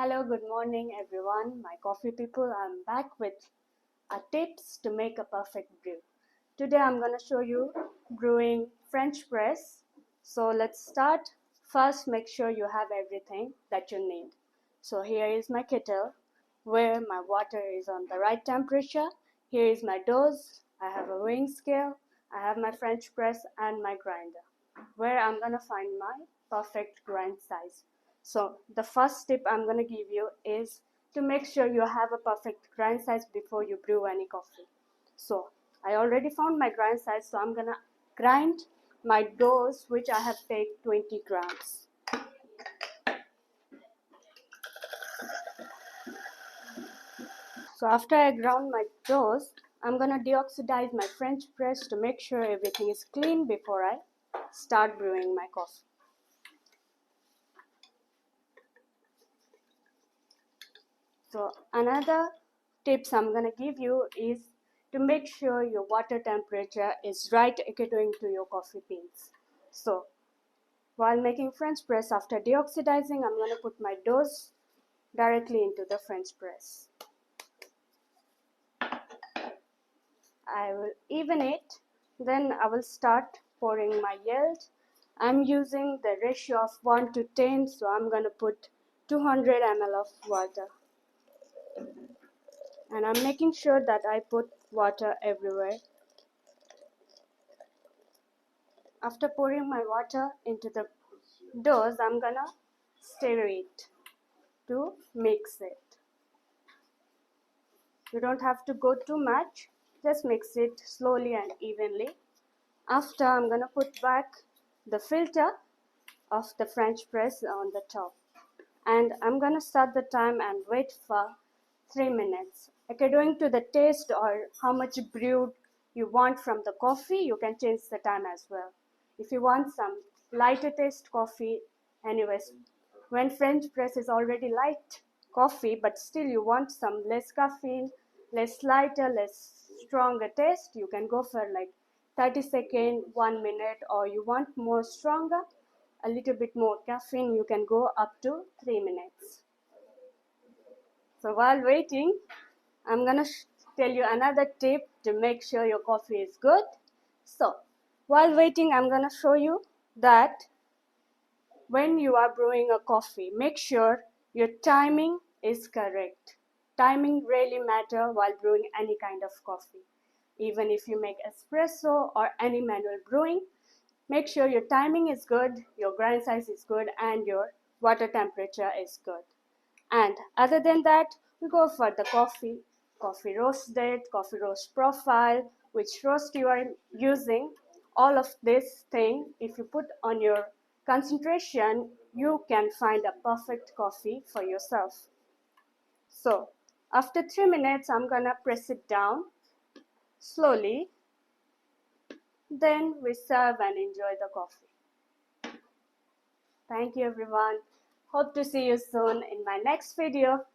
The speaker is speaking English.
Hello, good morning everyone, my coffee people. I'm back with tips to make a perfect brew. Today I'm going to show you brewing French press. So let's start. First, make sure you have everything that you need. So here is my kettle where my water is on the right temperature. Here is my dose. I have a weighing scale. I have my French press and my grinder where I'm going to find my perfect grind size. So the first tip I'm going to give you is to make sure you have a perfect grind size before you brew any coffee. So I already found my grind size, so I'm going to grind my dose, which I have taken 20 grams. So after I ground my dose, I'm going to deoxidize my French press to make sure everything is clean before I start brewing my coffee. So another tips I'm going to give you is to make sure your water temperature is right according to your coffee beans. So while making French press, after deoxidizing, I'm going to put my dose directly into the French press. I will even it, then I will start pouring my yield. I'm using the ratio of 1 to 10, so I'm going to put 200 ml of water. And I'm making sure that I put water everywhere. After pouring my water into the dose, I'm gonna stir it to mix it. You don't have to go too much, just mix it slowly and evenly. After, I'm gonna put back the filter of the French press on the top. And I'm gonna start the time and wait for 3 minutes. According to the taste or how much brewed you want from the coffee, you can change the time as well. If you want some lighter taste coffee, anyways, when French press is already light coffee, but still you want some less caffeine, less lighter, less stronger taste, you can go for like 30 seconds, 1 minute, or you want more stronger, a little bit more caffeine, you can go up to 3 minutes. So while waiting, I'm gonna tell you another tip to make sure your coffee is good. So while waiting, I'm gonna show you that when you are brewing a coffee, make sure your timing is correct. Timing really matters while brewing any kind of coffee. Even if you make espresso or any manual brewing, make sure your timing is good, your grind size is good, and your water temperature is good. And other than that, we go for the coffee roast date, coffee roast profile, which roast you are using. All of this thing, if you put on your concentration, you can find a perfect coffee for yourself. So after 3 minutes, I'm gonna press it down slowly. Then we serve and enjoy the coffee. Thank you everyone. Hope to see you soon in my next video.